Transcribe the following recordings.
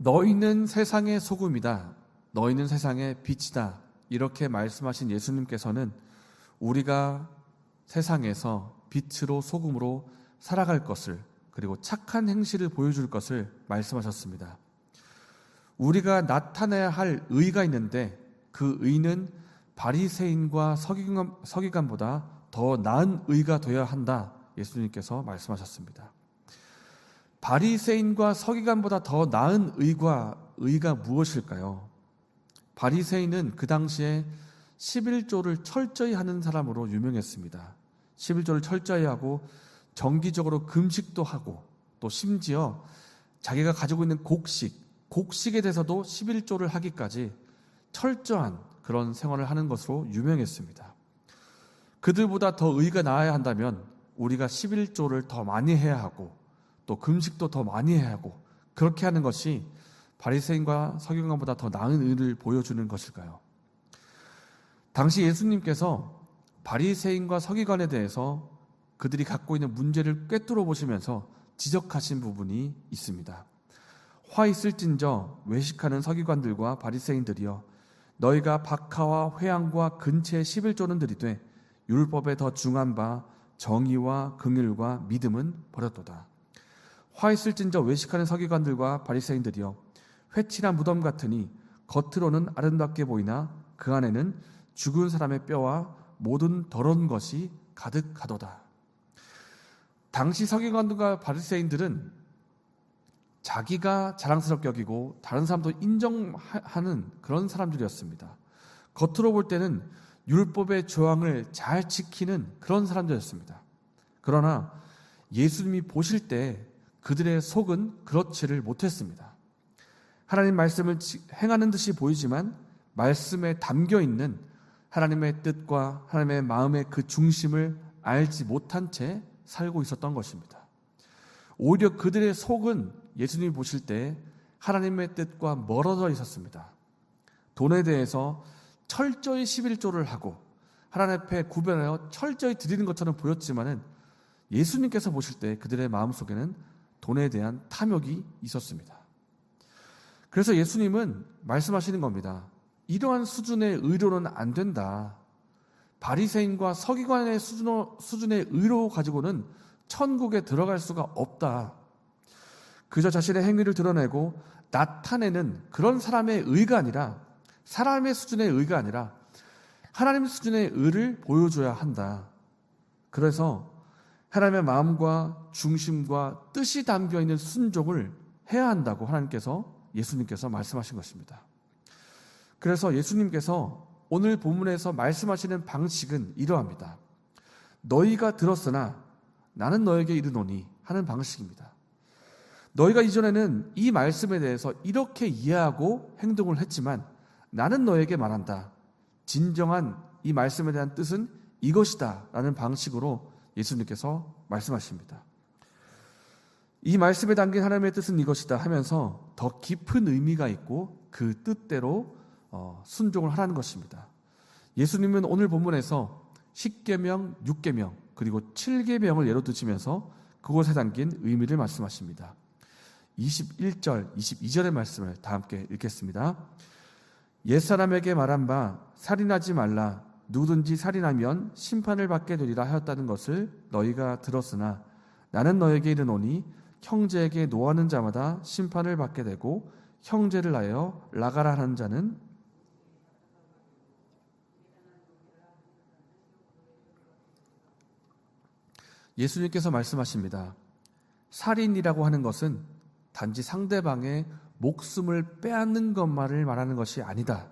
너희는 세상의 소금이다. 너희는 세상의 빛이다. 이렇게 말씀하신 예수님께서는 우리가 세상에서 빛으로 소금으로 살아갈 것을, 그리고 착한 행실을 보여줄 것을 말씀하셨습니다. 우리가 나타내야 할 의가 있는데 그 의는 바리새인과 서기관보다 더 나은 의가 되어야 한다. 예수님께서 말씀하셨습니다. 바리새인과 서기관보다 더 나은 의가 무엇일까요? 바리새인은 그 당시에 11조를 철저히 하는 사람으로 유명했습니다. 11조를 철저히 하고 정기적으로 금식도 하고, 또 심지어 자기가 가지고 있는 곡식에 대해서도 11조를 하기까지 철저한 그런 생활을 하는 것으로 유명했습니다. 그들보다 더 의가 나아야 한다면 우리가 11조를 더 많이 해야 하고, 또 금식도 더 많이 해야 하고, 그렇게 하는 것이 바리새인과 서기관보다 더 나은 의를 보여주는 것일까요? 당시 예수님께서 바리새인과 서기관에 대해서 그들이 갖고 있는 문제를 꿰뚫어 보시면서 지적하신 부분이 있습니다. 화 있을진저 외식하는 서기관들과 바리새인들이여, 너희가 박하와 회향과 근체의 11조는 들이되 율법에 더 중한 바 정의와 긍휼과 믿음은 버렸도다. 화 있을진저 외식하는 서기관들과 바리새인들이여, 회칠한 무덤 같으니 겉으로는 아름답게 보이나 그 안에는 죽은 사람의 뼈와 모든 더러운 것이 가득하도다. 당시 서기관들과 바리새인들은 자기가 자랑스럽게 여기고 다른 사람도 인정하는 그런 사람들이었습니다. 겉으로 볼 때는 율법의 조항을 잘 지키는 그런 사람들이었습니다. 그러나 예수님이 보실 때 그들의 속은 그렇지를 못했습니다. 하나님 말씀을 행하는 듯이 보이지만 말씀에 담겨있는 하나님의 뜻과 하나님의 마음의 그 중심을 알지 못한 채 살고 있었던 것입니다. 오히려 그들의 속은 예수님이 보실 때 하나님의 뜻과 멀어져 있었습니다. 돈에 대해서 철저히 11조를 하고 하나님 앞에 구별하여 철저히 드리는 것처럼 보였지만은 예수님께서 보실 때 그들의 마음속에는 돈에 대한 탐욕이 있었습니다. 그래서 예수님은 말씀하시는 겁니다. 이러한 수준의 의로는 안 된다. 바리새인과 서기관의 수준의 의로 가지고는 천국에 들어갈 수가 없다. 그저 자신의 행위를 드러내고 나타내는 그런 사람의 의가 아니라, 사람의 수준의 의가 아니라 하나님 수준의 의를 보여줘야 한다. 그래서 하나님의 마음과 중심과 뜻이 담겨있는 순종을 해야 한다고 예수님께서 말씀하신 것입니다. 그래서 예수님께서 오늘 본문에서 말씀하시는 방식은 이러합니다. 너희가 들었으나 나는 너에게 이르노니 하는 방식입니다. 너희가 이전에는 이 말씀에 대해서 이렇게 이해하고 행동을 했지만 나는 너에게 말한다. 진정한 이 말씀에 대한 뜻은 이것이다 라는 방식으로 예수님께서 말씀하십니다. 이 말씀에 담긴 하나님의 뜻은 이것이다 하면서 더 깊은 의미가 있고 그 뜻대로 순종을 하라는 것입니다. 예수님은 오늘 본문에서 10계명, 6계명, 그리고 7계명을 예로 드시면서 그곳에 담긴 의미를 말씀하십니다. 21절, 22절의 말씀을 다 함께 읽겠습니다. 옛사람에게 말한 바 살인하지 말라. 누구든지 살인하면 심판을 받게 되리라 하였다는 것을 너희가 들었으나 나는 너에게 이르노니 형제에게 노하는 자마다 심판을 받게 되고 형제를 하여 나가라 하는 자는 예수님께서 말씀하십니다. 살인이라고 하는 것은 단지 상대방의 목숨을 빼앗는 것만을 말하는 것이 아니다.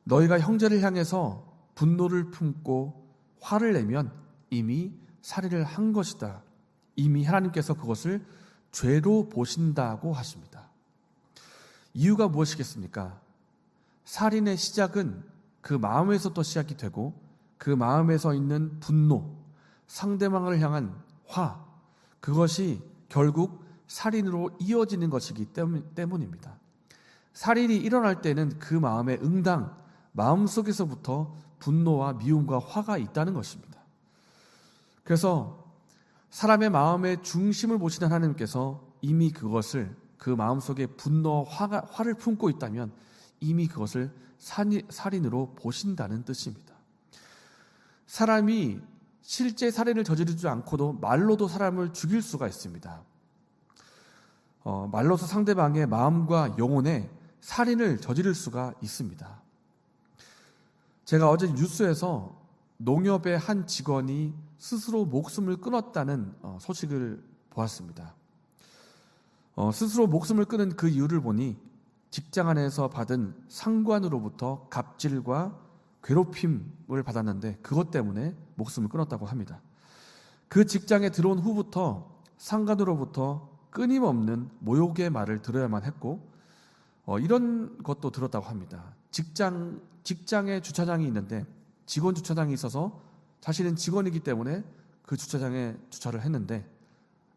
너희가 형제를 향해서 분노를 품고 화를 내면 이미 살인을 한 것이다. 이미 하나님께서 그것을 죄로 보신다고 하십니다. 이유가 무엇이겠습니까? 살인의 시작은 그 마음에서부터 시작이 되고 그 마음에서 있는 분노, 상대방을 향한 화, 그것이 결국 살인으로 이어지는 것이기 때문입니다. 살인이 일어날 때는 그 마음의 응당, 마음속에서부터 분노와 미움과 화가 있다는 것입니다. 그래서 사람의 마음의 중심을 보시는 하나님께서 이미 그것을 그 마음속에 분노와 화를 품고 있다면 이미 그것을 살인으로 보신다는 뜻입니다. 사람이 실제 살인을 저지르지 않고도 말로도 사람을 죽일 수가 있습니다. 말로서 상대방의 마음과 영혼에 살인을 저지를 수가 있습니다. 제가 어제 뉴스에서 농협의 한 직원이 스스로 목숨을 끊었다는 소식을 보았습니다. 스스로 목숨을 끊은 그 이유를 보니 직장 안에서 받은 상관으로부터 갑질과 괴롭힘을 받았는데 그것 때문에 목숨을 끊었다고 합니다. 그 직장에 들어온 후부터 상관으로부터 끊임없는 모욕의 말을 들어야만 했고 이런 것도 들었다고 합니다. 직장에 주차장이 있는데 직원 주차장이 있어서 자신은 직원이기 때문에 그 주차장에 주차를 했는데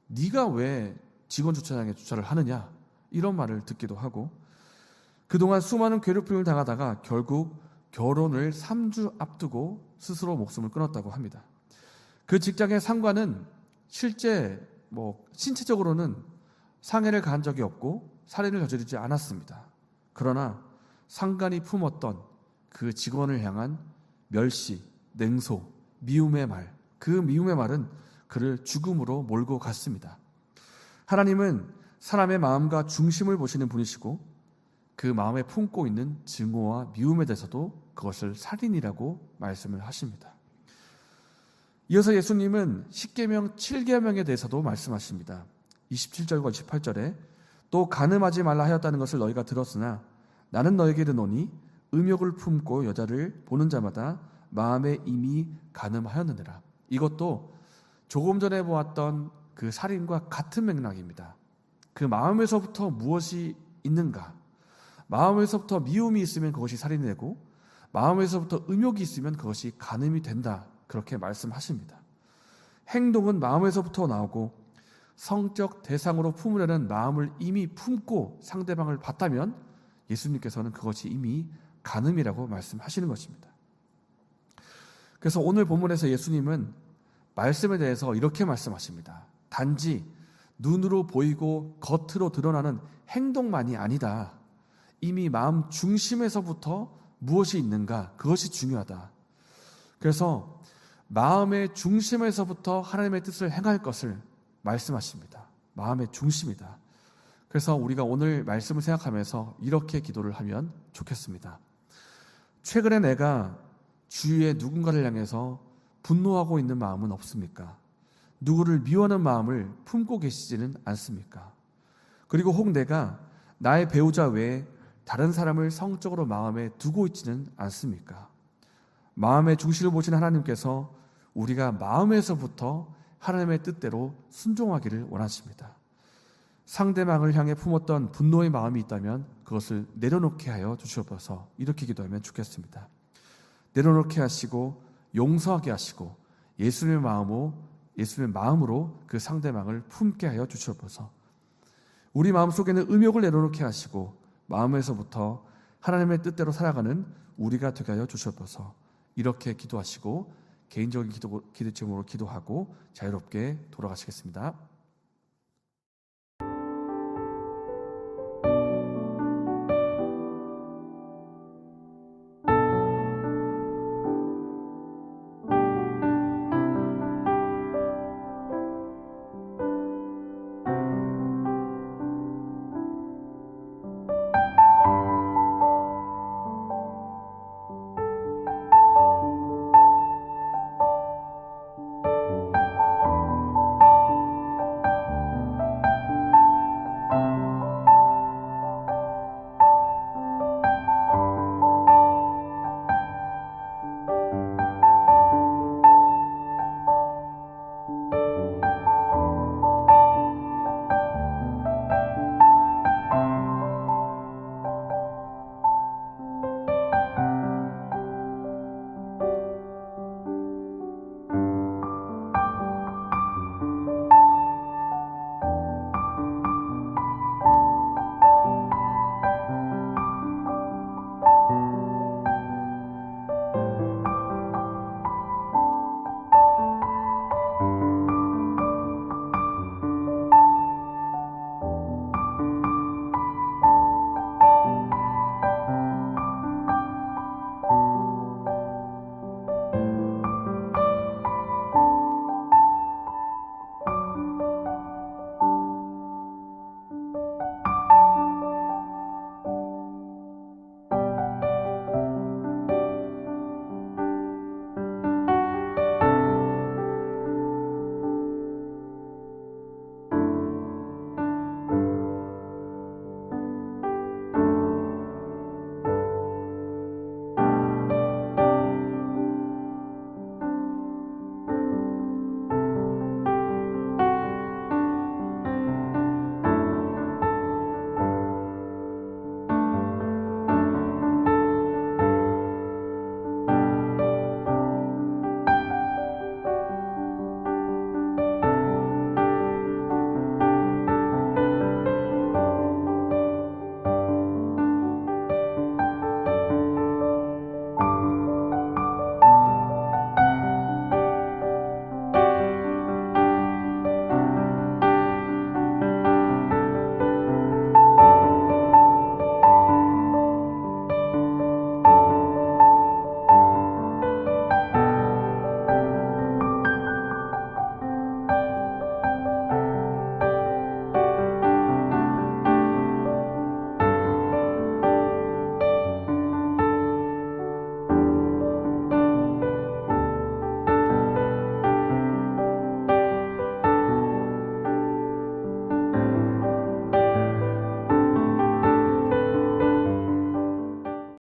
네가 왜 직원 주차장에 주차를 하느냐 이런 말을 듣기도 하고 그동안 수많은 괴롭힘을 당하다가 결국 결혼을 3주 앞두고 스스로 목숨을 끊었다고 합니다. 그 직장의 상관은 실제 신체적으로는 상해를 가한 적이 없고 살인을 저지르지 않았습니다. 그러나 상관이 품었던 그 직원을 향한 멸시, 냉소, 미움의 말, 그 미움의 말은 그를 죽음으로 몰고 갔습니다. 하나님은 사람의 마음과 중심을 보시는 분이시고 그 마음에 품고 있는 증오와 미움에 대해서도 그것을 살인이라고 말씀을 하십니다. 이어서 예수님은 십계명 7계명에 대해서도 말씀하십니다. 27절과 28절에 또 간음하지 말라 하였다는 것을 너희가 들었으나 나는 너에게 이르노니 음욕을 품고 여자를 보는 자마다 마음에 이미 간음하였느니라. 이것도 조금 전에 보았던 그 살인과 같은 맥락입니다. 그 마음에서부터 무엇이 있는가? 마음에서부터 미움이 있으면 그것이 살인이 되고 마음에서부터 음욕이 있으면 그것이 간음이 된다. 그렇게 말씀하십니다. 행동은 마음에서부터 나오고 성적 대상으로 품으려는 마음을 이미 품고 상대방을 봤다면 예수님께서는 그것이 이미 간음이라고 말씀하시는 것입니다. 그래서 오늘 본문에서 예수님은 말씀에 대해서 이렇게 말씀하십니다. 단지 눈으로 보이고 겉으로 드러나는 행동만이 아니다. 이미 마음 중심에서부터 무엇이 있는가? 그것이 중요하다. 그래서 마음의 중심에서부터 하나님의 뜻을 행할 것을 말씀하십니다. 마음의 중심이다. 그래서 우리가 오늘 말씀을 생각하면서 이렇게 기도를 하면 좋겠습니다. 최근에 내가 주위의 누군가를 향해서 분노하고 있는 마음은 없습니까? 누구를 미워하는 마음을 품고 계시지는 않습니까? 그리고 혹 내가 나의 배우자 외에 다른 사람을 성적으로 마음에 두고 있지는 않습니까? 마음의 중심을 보신 하나님께서 우리가 마음에서부터 하나님의 뜻대로 순종하기를 원하십니다. 상대방을 향해 품었던 분노의 마음이 있다면 그것을 내려놓게 하여 주시옵소서. 이렇게 기도하면 좋겠습니다. 내려놓게 하시고 용서하게 하시고 예수님의 마음으로 그 상대방을 품게 하여 주시옵소서. 우리 마음속에는 음욕을 내려놓게 하시고 마음에서부터 하나님의 뜻대로 살아가는 우리가 되게 하여 주시옵소서. 이렇게 기도하시고 개인적인 기도 제목으로 기도하고 자유롭게 돌아가시겠습니다.